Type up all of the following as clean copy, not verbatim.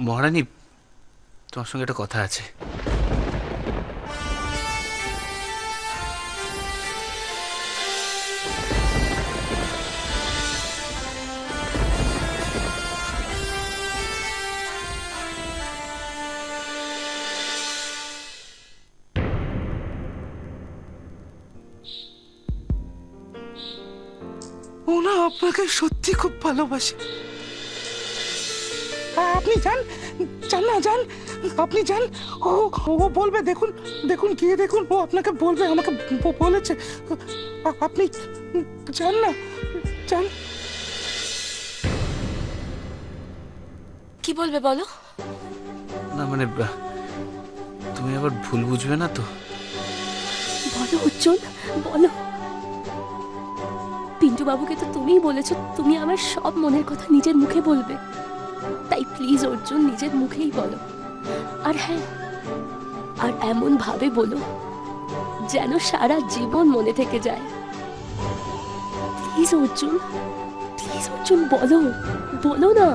মহারানী, তোমার সঙ্গে একটা কথা আছে। ওনা আপনাকে সত্যি খুব ভালোবাসে। আপনি যান, যান না, যান, আপনি যান। ও ও বলবে, দেখুন দেখুন, গিয়ে দেখুন, ও আপনাকে বলবে, আমাকে বলেছে। আপনি যান না, যান। কি বলবে বলো? না মানে, তুমি আবার ভুল বুঝবে না তো? বলো উজ্জ্বল, বলো। পিন্টু বাবুকে তো তুমিই বলেছো তুমি আমার সব মনের কথা নিজের মুখে বলবে, তাই প্লিজ অর্জুন নিজের মুখেই বলো। আর হ্যাঁ, আর এমন ভাবে বলো যেন সারা জীবন মনে থেকে যায়। প্লিজ অর্জুন, প্লিজ অর্জুন, বলো, বলো না।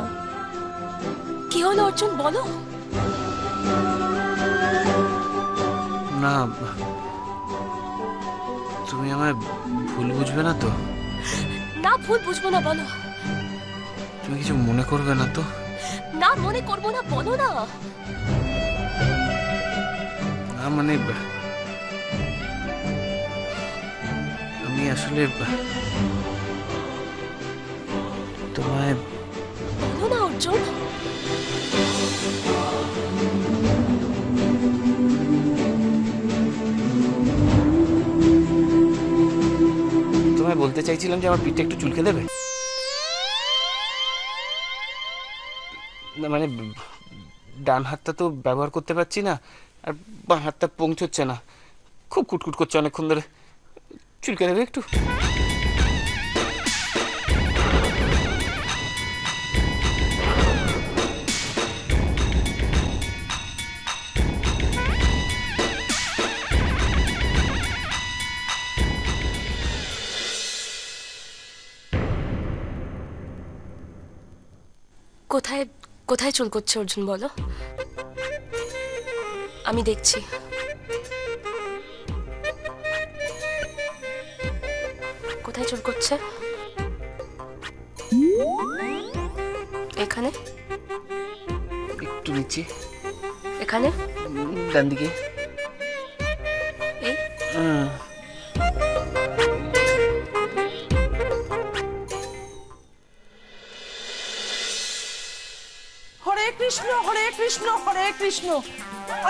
কি হলো অর্জুন, বলো না, তুমি আমায় ভুল বুঝবে না তো? না, ভুল বুঝবো না, বলো। তুমি কিছু মনে করবে না তো? না, মনে করবো না, বলো না। না মানে, আমি আসলে তোমায়। বলো না অর্জুন। তোমায় বলতে চাইছিলাম যে আমার পিঠটা একটু চুলকে দেবে। না মানে, ডান হাতটা তো ব্যবহার করতে পারছি না, আর বাঁ হাতটা পৌঁছচ্ছে না, খুব কুটকুট করছে অনেকক্ষণ ধরে। চুলকে দেবে একটু? কোথায় কোথায় চুল করছে অর্জুন, বলো, আমি দেখছি। কোথায় চুল করছে? এখানে? একটু নিচে। এখানে? ডান দিকে। এই? হরে কৃষ্ণ, হরে কৃষ্ণ, হরে কৃষ্ণ।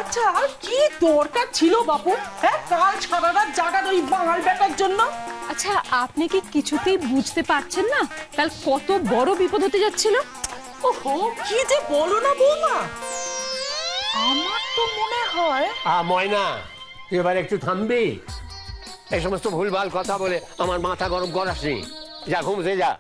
আচ্ছা, কি দরকার ছিল বাপু, হ্যাঁ, কাল সারা রাত জাগার ওই বাঙাল বেটার জন্য? আচ্ছা, আপনি কি কিছুতেই বুঝতে পারছেন না কাল কত বড় বিপদ হতে যাচ্ছিল? ওহো, কি যে বলো না বৌমা, আমার তো মনে হয়। ময়না, তুই এবার একটু থামবি? এই সমস্ত ভুলভাল কথা বলে আমার মাথা গরম করাসনি। যা, ঘুমতে যা।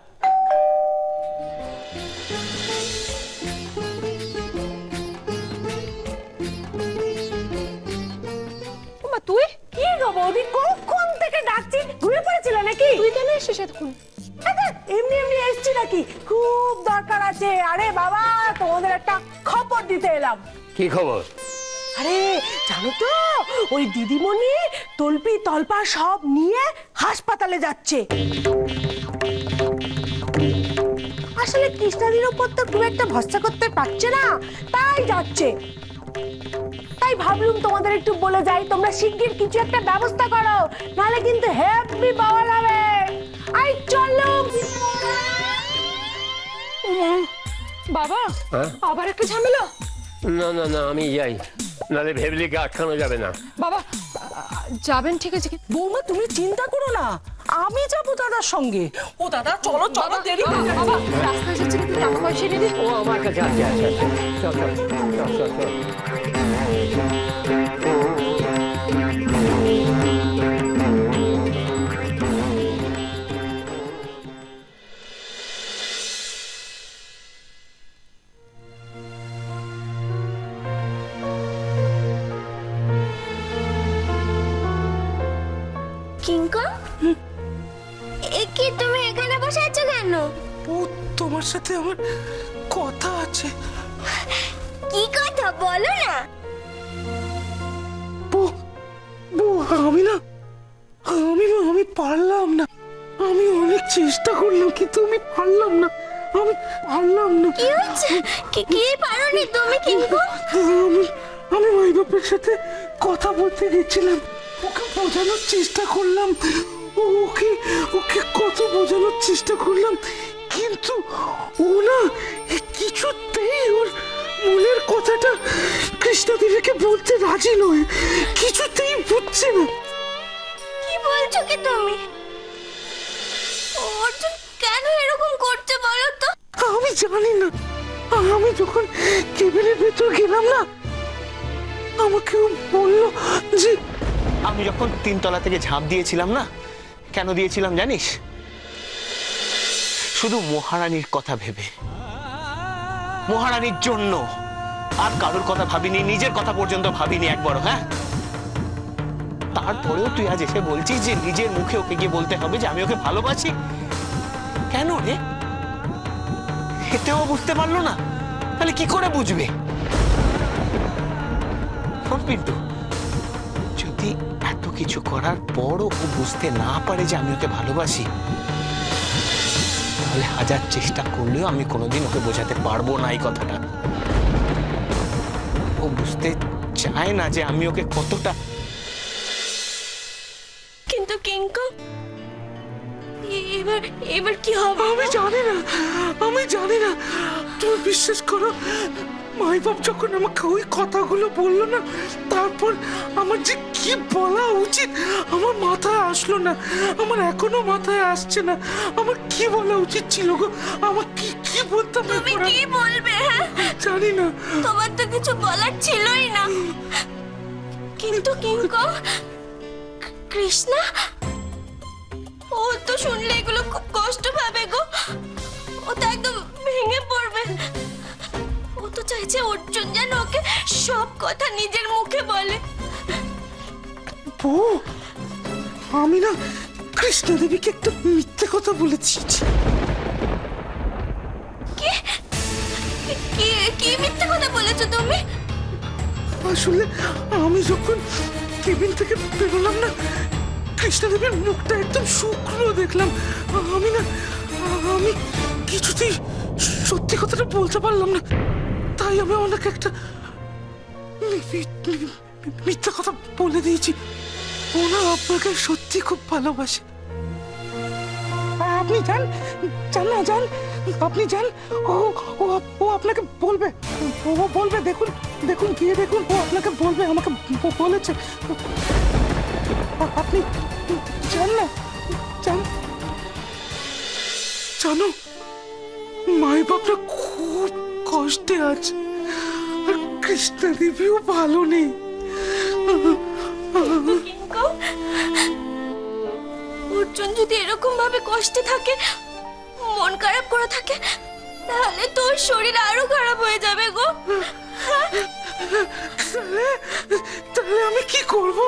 তুই কি গো বৌদি, কখন থেকে ডাকছি, ঘুরে পড়েছিল নাকি? তুই কেন এসেছিস এতক্ষণ? এমনি এমনি এসছি নাকি, খুব দরকার আছে। আরে বাবা, তোমাদের একটা খবর দিতে এলাম। কি খবর? আরে জানো তো, ওই দিদিমণি তলপি তলপা সব নিয়ে হাসপাতালে যাচ্ছে। আসলে কৃষ্ণাদির ওপর তো খুব একটা ভরসা করতে পারছে না, তাই যাচ্ছে। তাই ভাবলুম তোমাদের একটু বলে যাই, তোমরা শিগগির কিছু একটা ব্যবস্থা করো, নাহলে কিন্তু হেভি বাওয়াল হবে। আই চলো বাবা, আবার একটা ঝামেলা? না না না, আমি যাই, নাহলে ভেবলিকে আটকানো যাবে না। বাবা যাবেন, ঠিক আছে। বৌমা, তুমি চিন্তা করো না, আমি যাবো দাদার সঙ্গে। ও দাদা, চলো চলো, দেরি হয়ে যাচ্ছে। বাবা, রাস্তায় যাচ্ছে কিন্তু টাকা পয়সা এনে দিন। ও আমার কাছে আছে, আছে, আছে। চল চল চল চল চল। কিঙ্কা, কি তুমি এখানে কেন? ও তোমার সাথে আমার কথা আছে। কি কথা বলো না। আমি না আমি পারলাম না। আমি অনেক চেষ্টা করলাম কিন্তু আমি পারলাম না। কি হচ্ছে? কি পারোনি তুমি কিঙ্কু? আমি মাই বাপের সাথে কথা বলতে গেছিলাম, ওকে বোঝানোর চেষ্টা করলাম, ওকে কত বোঝানোর চেষ্টা করলাম, কিন্তু ও না কিছুতেই ওর মনের কথাটা কৃষ্ণা দেবীকে বলতে রাজি নয়, কিছুতেই বুঝছে না। কি বলছো কি তুমি? অর্জুন কেন এরকম করতে বলো তো? আমি জানি না। আমি যখন কেবিনের ভেতর গেলাম না, আমাকে ও বললো যে আমি যখন 3 তলা থেকে ঝাঁপ দিয়েছিলাম না, কেন দিয়েছিলাম জানিস? শুধু মহারানীর কথা ভেবে, মহারানীর জন্য। আর কারোর কথা ভাবিনি, নিজের কথা পর্যন্ত ভাবিনি একবারও। হ্যাঁ, তারপরেও তুই আজ এসে বলছিস যে নিজের মুখে ওকে গিয়ে বলতে হবে যে আমি ওকে ভালোবাসি। কেন রে? এতেও বুঝতে পারলো না, তাহলে কি করে বুঝবে? পিন্টু, যদি এত কিছু করার পরও ও বুঝতে না পারে যে আমি ওকে ভালোবাসি, তাহলে 1000 চেষ্টা করলেও আমি কোনোদিন ওকে বোঝাতে পারবো না এই কথাটা। ও বুঝতে চায় না যে আমি ওকে কতটা। কিন্তু কিঙ্কু, এবার কি হবে? আমি জানি না। তুমি বিশ্বাস করো, মাই বাপ যখন আমাকে ওই কথাগুলো বললো না, তারপর আমার যে কি বলা উচিত আমার মাথায় আসলো না। আমার এখনো মাথায় আসছে না আমার কি বলা উচিত ছিল গো। আমার কি বলতাম? তুমি কি বলবে? হ্যাঁ, জানি না। তোমার তো কিছু বলার ছিলই না। কিন্তু কিঙ্কু, কৃষ্ণা ও তো শুনলে এগুলো খুব কষ্ট পাবে গো। ও তো একদম ভেঙে পড়বে। ও তো চাইছে অর্জুন যেন ওকে সব কথা নিজের মুখে বলে। বউ, আমি না কৃষ্ণা দেবীকে একটা মিথ্যে কথা বলেছি। কি মিথ্যে কথা বলেছো তুমি? আসলে আমি যখন কেবিন থেকে বেরোলাম না, কৃষ্ণা দেবীর মুখটা একদম শুকনো দেখলাম। আমি কিছুতেই সত্যি কথাটা বলতে পারলাম না, তাই আমি ওনাকে একটা মিথ্যা কথা বলে দিয়েছি। ওনা আপনাকে সত্যি খুব ভালোবাসে। আপনি যান আপনি যান। ও আপনাকে বলবে, দেখুন গিয়ে দেখুন, ও আপনাকে বলবে, আমাকে বলেছে। আপনি যান না, জানো মাই বাপরা খুব কষ্টে আছে, আর কৃষ্ণা দেবীও ভালো নেই। অর্জুন যদি এরকম ভাবে কষ্টে থাকে, মন খারাপ করে থাকে, তাহলে তোর শরীর আরো খারাপ হয়ে যাবে গো। তাহলে আমি কি করব?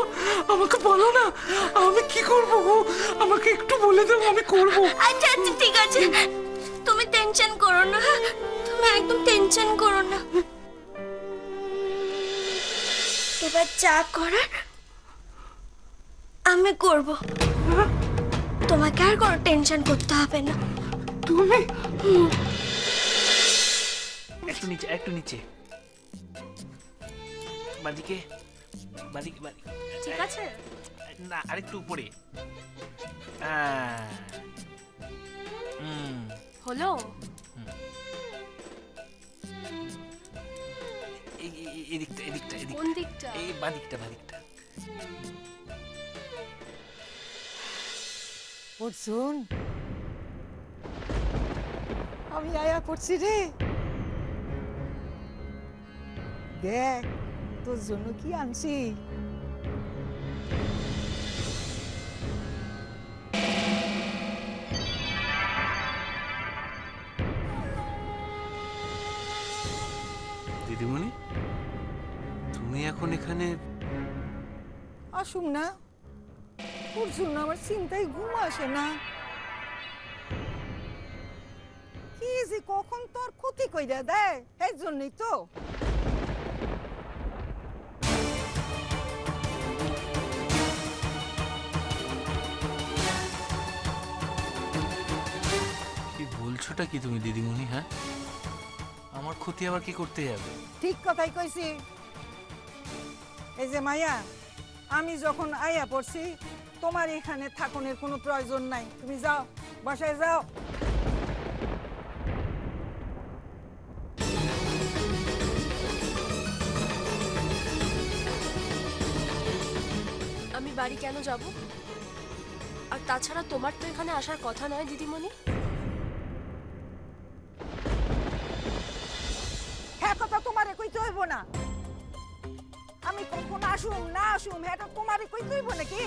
আমাকে বলো না, আমি কি করব? আমাকে একটু বলে দাও, আমি করব। আচ্ছা ঠিক আছে, তুমি টেনশন করো না। তুমি একদম টেনশন করো না। এবার যা করার আমি করব। তোমাকে আর কোনো টেনশন করতে হবে না। তুমি একটু নিচে বাদিকে। ঠিক আছে না, আরেকটু উপরে। হলো। এদিকটা কোন দিকটা? এই বাদিকটা। অর্জুন, আমি আয়া করছি রে। দেখ তোর জন্য কি আনছি। দিদিমণি, তুমি এখন এখানে? আসুক না, ওর জন্য আমার চিন্তায় ঘুম আসে না। যে কখন তোর ক্ষতি কইরা দেয় এই জন্যই তো। কি বলছোটা কি তুমি দিদিমণি? হ্যাঁ, আমার ক্ষতি আবার কি করতে যাবে? ঠিক কথাই কইছি। এই যে মায়া, আমি যখন আয়া পড়ছি তোমার এখানে থাকনের কোনো প্রয়োজন নাই, তুমি যাও, বাসায় যাও। আমি বাড়ি কেন যাব? আর তাছাড়া তোমার তো এখানে আসার কথা নয় দিদিমণি। হ্যাঁ কথা তোমারে কইতে হইব না, আমি কখন আসুম না আসুম হ্যাঁ তোমারে কইতে হইব নাকি?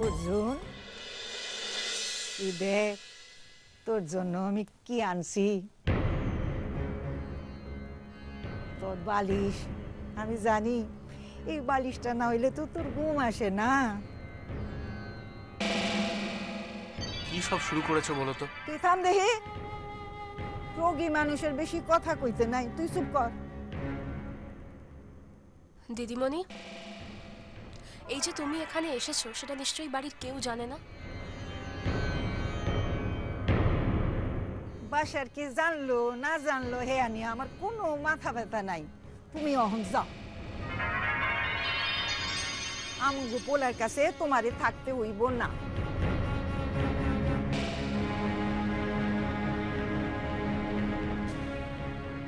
অর্জুন, তুই দেখ তোর জন্য আমি কি আনছি। তোর বালিশ, আমি জানি এই বালিশটা না হইলে তো তোর ঘুম আসে না। কি সব শুরু করেছো বলো তো? তুই থাম দেখি, রোগী মানুষের বেশি কথা কইতে নাই, তুই চুপ কর। দিদিমণি, এই যে তুমি এখানে এসেছো সেটা নিশ্চয়ই বাড়ির কেউ জানে না। বাসার কি জানলো না জানলো হে আনি আমার কোনো মাথা ব্যথা নাই। তুমি অহন যাও, আমগো পোলার কাছে তোমারে থাকতে হইব না।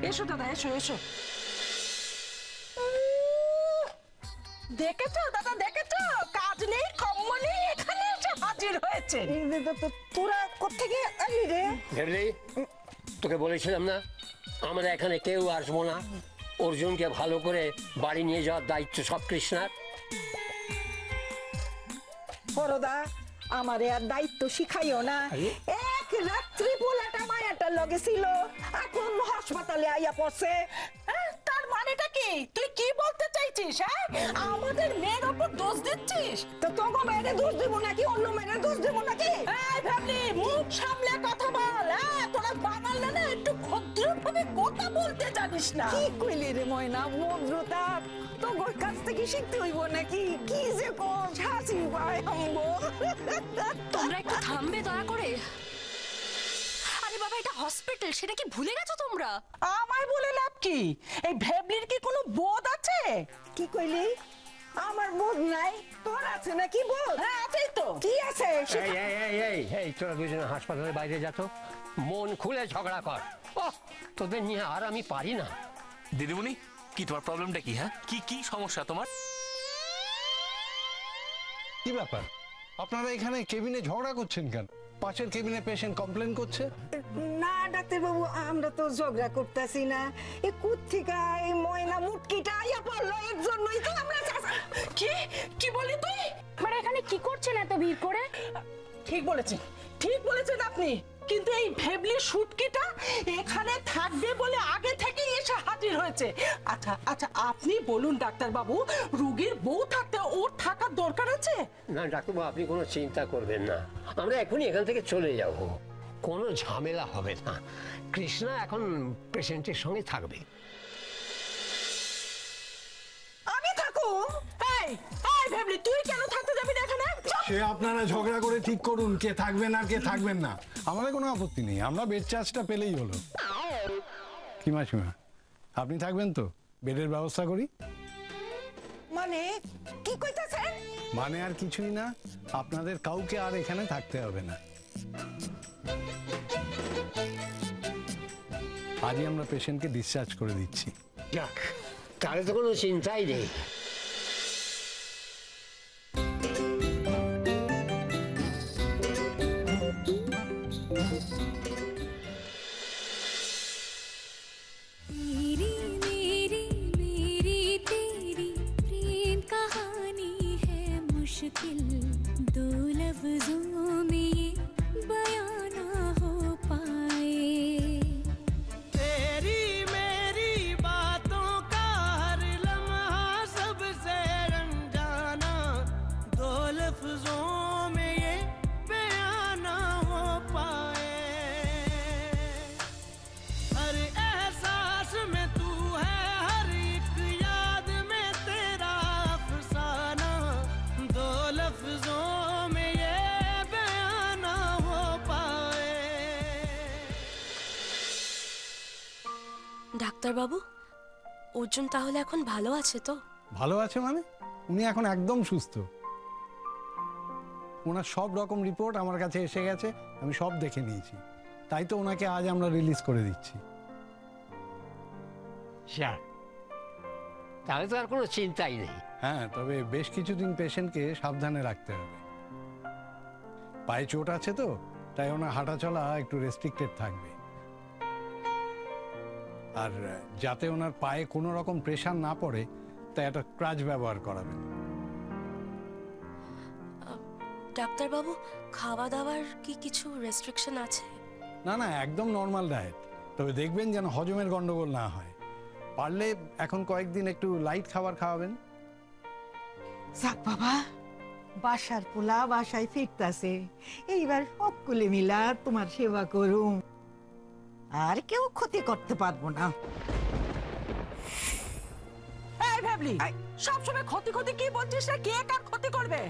এসো দাদা, এসো এসো। দেখেছো দাদা, দেখেছো কাজ নেই কম্ম নেই, এখানে এসে হাজির হয়েছে। তোরা কোত্থেকে আলি রে? ভেবলি, তোকে বলেছিলাম না আমরা এখানে কেউ আসবো না, অর্জুনকে ভালো করে বাড়ি নিয়ে যাওয়ার দায়িত্ব সব কৃষ্ণার। বড়দা, আমারে আর দায়িত্ব শিখাইও না। এক রাত্রি পোলাটা মায়াটার লগে ছিল, এখন হাসপাতালে আইয়া পড়ছে। তার মানেটা কি? তুই কি বলতে চাইছিস? হ্যাঁ, আমাদের মেয়ের উপর দোষ দিচ্ছিস? তো তোকে মেয়েরে দোষ দিব নাকি অন্য মেয়েরে দোষ দিব নাকি? এই ভাবলি, মুখ সামলে কথা বল। হ্যাঁ, তোরা বাঙালি না, একটু ভদ্রভাবে কথা বলতে জানিস না। কি কইলি রে ময়না, ভদ্রতা তো ওর কাছ থেকে শিখতে হইব নাকি? কি যে কোন হাসি পায় আমগো। তোমরা একটু থামবে দয়া করে। আরে বাবা, এটা হসপিটাল, সেটা কি ভুলে গেছো তোমরা? আমায় বলে লাভ কি? এই ভেবলির কি কোনো বোধ আছে? কি কইলি? আমার বোধ নাই, তোর আছে নাকি বোধ? হ্যাঁ, আছেই তো। কি আছে? এই এই এই এই এই তোরা দুজনে হাসপাতালের বাইরে যা তো, মন খুলে ঝগড়া কর। ওহ, তোদের নিয়ে আর আমি পারি না। দিদিমণি, কি তোমার প্রবলেমটা কি? হ্যাঁ, কি কি সমস্যা তোমার? কি ব্যাপার, আপনারা এখানে কেবিনে ঝগড়া করছেন কেন? পাশের কেবিনে পেশেন্ট কমপ্লেন করছে। না ডাক্তার বাবু, আমরা তো ঝগড়া করতেছি না, এই কুত্থিকা এই ময়না মুটকিটা আইয়া পড়লো, এর জন্যই তো আমরা। কি কি বলি তুই? মানে এখানে কি করছেন এত ভিড় করে? ঠিক বলেছেন, ঠিক বলেছেন আপনি। কিন্তু এই ভেবলি শুটকিটা এখানে থাকবে বলে আগে থেকেই এসে হাজির হয়েছে। আচ্ছা আচ্ছা, আপনি বলুন ডাক্তার বাবু, রোগীর বউ থাকতে ওর থাকার দরকার আছে? না ডাক্তারবাবু, আপনি কোনো চিন্তা করবেন না, আমরা এখনই এখান থেকে চলে যাব, কোনো ঝামেলা হবে না। কৃষ্ণা এখন পেশেন্টের সঙ্গে থাকবে। আমি থাকো? এই এই ভেবলি, তুই কেন থাকতে যাবি না এখানে? সে আপনারা ঝগড়া করে ঠিক করুন কে থাকবেন আর কে থাকবেন না, আমাদের কোনো আপত্তি নেই, আমরা বেড চার্জটা পেলেই হলো। কি মাসিমা, আপনি থাকবেন তো? বেডের ব্যবস্থা করি। মানে কি কইতাছেন? মানে আর কিছুই না, আপনাদের কাউকে আর এখানে থাকতে হবে না। আজই আমরা পেশেন্টকে ডিসচার্জ করে দিচ্ছি। যাক, তাহলে তো কোনো চিন্তাই নেই। दो लफ्जों में ये बयां ना हो पाए। तेरी मेरी बातों का हर लम्हा सबसे अनजाना, दो लफ्जों में ये बयां ना ডাক্তারবাবু, অর্জুন তাহলে এখন ভালো আছে তো? ভালো আছে মানে? উনি এখন একদম সুস্থ। ওনার সব রকম রিপোর্ট আমার কাছে এসে গেছে, আমি সব দেখে নিয়েছি। তাই তো ওনাকে আজ আমরা রিলিজ করে দিচ্ছি। তাহলে তো আর কোনো চিন্তাই নেই। হ্যাঁ, তবে বেশ কিছুদিন পেশেন্টকে সাবধানে রাখতে হবে। পায়ে চোট আছে তো, তাই ওনার হাঁটা চলা একটু রেস্ট্রিক্টেড থাকবে। আর যাতে ওনার পায়ে কোনো রকম প্রেশার না পড়ে, তাই একটা ক্রাচ ব্যবহার করাবেন। ডাক্তারবাবু, খাওয়া দাওয়ার কি কিছু রেস্ট্রিকশন আছে? না না, একদম নর্মাল ডায়েট। তবে দেখবেন যেন হজমের গন্ডগোল না হয়। পারলে এখন কয়েকদিন একটু লাইট খাবার খাওয়াবেন। যাক বাবা, বাসার পোলা বাসায় ফিরতাছে, এইবার সকলে মিলা তোমার সেবা করুম, আর কেউ ক্ষতি করতে পারবো না। এই ভাবলি, সবসময় ক্ষতি ক্ষতি কি বলছিস রে? কে কার ক্ষতি করবে?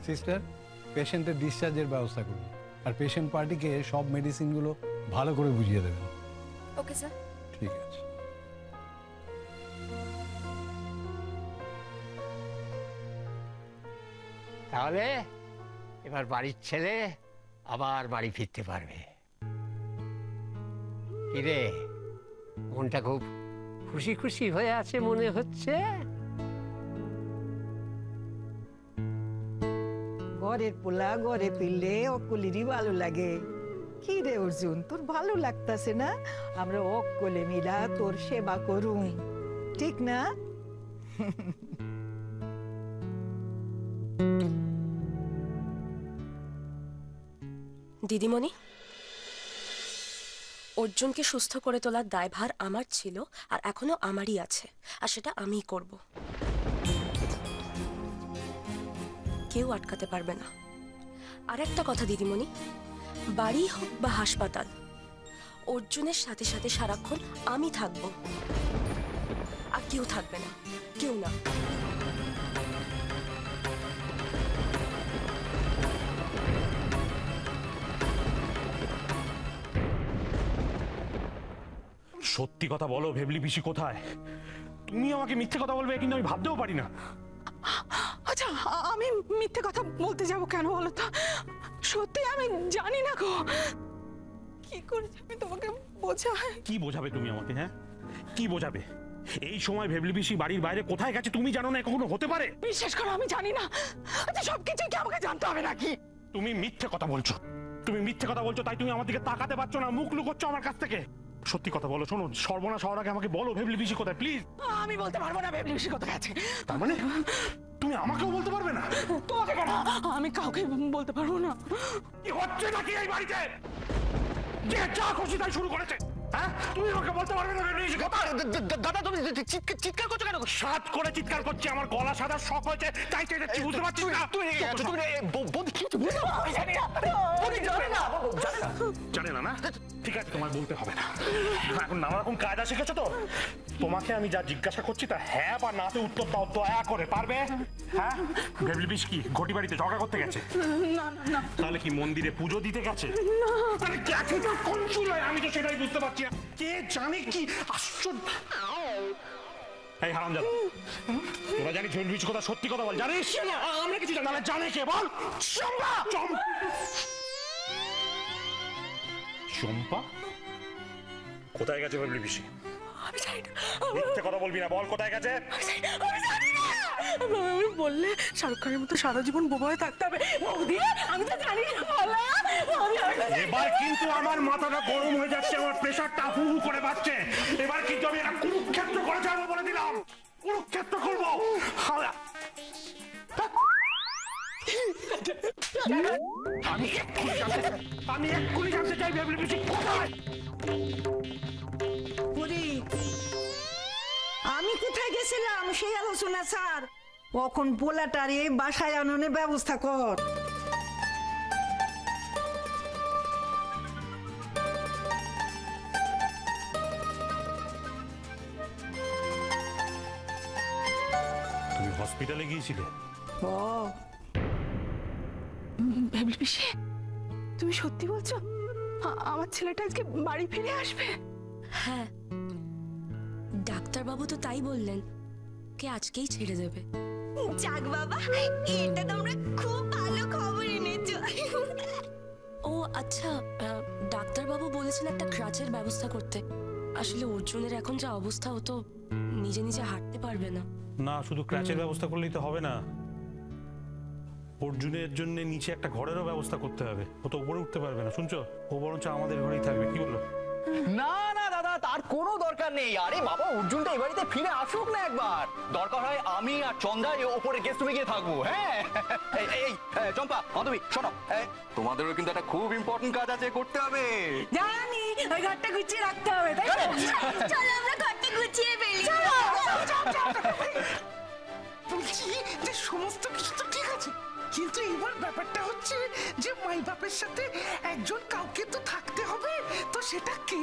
সিস্টার, পেশেন্টের ডিসচার্জের ব্যবস্থা করুন, আর পেশেন্ট পার্টিকে সব মেডিসিনগুলো ভালো করে বুঝিয়ে দেবেন। Okay sir. ঠিক আছে। তাহলে এবার বাড়ির ছেলে আবার বাড়ি ফিরতে পারবে। কিরে, মনটা খুব খুশি খুশি হয়ে আছে মনে হচ্ছে। ঘরের পোলা ঘরে ফিরলে অকলেরই ভালো লাগে। কি রে অর্জুন, তোর ভালো লাগতাছে না? আমরা অকলে মিলা তোর সেবা করুম, ঠিক না? দিদিমণি, অর্জুনকে সুস্থ করে তোলার দায়ভার আমার ছিল, আর এখনো আমারই আছে, আর সেটা আমিই করব। কেউ আটকাতে পারবে না। আর একটা কথা দিদিমণি, বাড়ি হোক বা হাসপাতাল, অর্জুনের সাথে সাথে সারাক্ষণ আমি থাকবো, আর কেউ থাকবে না, কেউ না। সত্যি কথা বলো, ভেবলি পিসি কোথায়? তুমি আমাকে মিথ্যে কথা বলবে কিন্তু আমি ভাবতেও পারি না। আচ্ছা, আমি মিথ্যে কথা বলতে যাব কেন বলো তো? সত্যি আমি জানি না গো। কি করে আমি তোমাকে বোঝাই? কি বোঝাবে তুমি আমাকে? হ্যাঁ, কি বোঝাবে? এই সময় ভেবলি পিসি বাড়ির বাইরে কোথায় গেছে তুমি জানো না? কখনো হতে পারে? বিশ্বাস করো, আমি জানি না। আচ্ছা, সবকিছু কি আমাকে জানতে হবে নাকি? তুমি মিথ্যে কথা বলছো, তুমি মিথ্যে কথা বলছো, তাই তুমি আমার দিকে তাকাতে পারছো না, মুখ লুকোচ্ছ আমার কাছ থেকে। সত্যি কথা বলো। শোনো, সর্বনাশ হওয়ার আগে আমাকে বলো ভেবলি পিসি কোথায়, প্লিজ। আমি বলতে পারবো না ভেবলি পিসি কোথায় আছে। তার মানে তুমি আমাকেও বলতে পারবে না? তোমাকে কেন? আমি কাউকে বলতে পারবো না। কি হচ্ছে নাকি এই বাড়িতে? যে যা খুশি তাই শুরু করেছে। হ্যাঁ, তুমি আমাকে বলতে পারবে না? দাদা, তুমি চিৎকার করছো কেন? সাত করে চিৎকার করছি, আমার গলা সাদা শখ হয়েছে, তাই চেয়েছি, বুঝতে পারছিস না? জানে না? না, ঠিক আছে, তোমায় বলতে হবে না। এখন নানা রকম কায়দা শিখেছো তো। তোমাকে আমি যা জিজ্ঞাসা করছি তা হ্যাঁ বা নাতে উত্তর দাও, দয়া করে। পারবে? হ্যাঁ, ভেবলি পিসি কি ঘটি বাড়িতে ঝগড়া করতে গেছে? না না। তাহলে কি মন্দিরে পুজো দিতে গেছে? তাহলে গেছে তো কোন চুলায়? আমি তো সেটাই বুঝতে পারছি না। কে জানে কি আশ্চর্য। এই হারামজাদা, তোরা জানিস ভেবলি পিসি কথা সত্যি কথা বল। জানিস? আমরা কিছু জানি না। জানে কে বল? চম্পা কোথায় গেছে ভেবলি পিসি? আমি জানি না। মিথ্যে কথা বলবি না, বল কোথায় গেছে? আমি জানি না। আমি বললে শাহরুখ খানের মতো সারা জীবন বোবা হয়ে থাকতে হবে। বৌদি, আমি তো জানি না। বলা এবার কিন্তু আমার মাথাটা গরম হয়ে যাচ্ছে, আমার প্রেশারটা হু হু করে বাড়ছে। এবার কিন্তু আমি একটা কুরুক্ষেত্র করে যাবো বলে দিলাম। কুরুক্ষেত্র করবো। আমি এক্ষুনি জানতে চাই ভেবলি পিসি কোথায়? আমি কোথায় গেছিলাম সেই আলোচনা স্যার। কখন পোলাটারে বাসায় আননের ব্যবস্থা কর। তুমি হসপিটালে গিয়েছিলে? ও, ভেবলি পিসি, তুমি সত্যি বলছো? আমার ছেলেটা আজকে বাড়ি ফিরে আসবে? হ্যাঁ, ডাক্তারবাবু তো তাই বললেন, কে আজকেই ছেড়ে দেবে। যাক বাবা, এটা তোমরা খুব ভালো খবর এনেছো। ও আচ্ছা, ডাক্তারবাবু বলেছেন একটা ক্রাচের ব্যবস্থা করতে। আসলে অর্জুনের এখন যা অবস্থা, হতো নিজে নিজে হাঁটতে পারবে না। না, শুধু ক্র্যাচের ব্যবস্থা করলেই তো হবে না, অর্জুনের জন্য নিচে একটা ঘরেরও ব্যবস্থা করতে হবে। ও তো উপরে উঠতে পারবে না, শুনছো? ও বরঞ্চ আমাদের ঘরেই থাকবে, কি বললো? না না দাদা, তার কোনো দরকার নেই। আরে বাবা, অর্জুনটা এই বাড়িতে ফিরে আসুক না একবার। দরকার হয় আমি আর চন্দ্রা ওপরে গেস্ট রুমে গিয়ে থাকবো। হ্যাঁ, এই চম্পা, মাধবী, শোনো, তোমাদেরও কিন্তু একটা খুব ইম্পর্টেন্ট কাজ আছে, করতে হবে। জানি, ওই ঘরটা গুছিয়ে রাখতে হবে, তাই তো? চলো আমরা ঘরটা গুছিয়ে ফেলি। বলছি যে সমস্ত কিছু তো ঠিক আছে, কিন্তু এবার ব্যাপারটা হচ্ছে যে মাই বাপের সাথে একজন কাউকে তো থাকতে হবে, তো সেটা কে?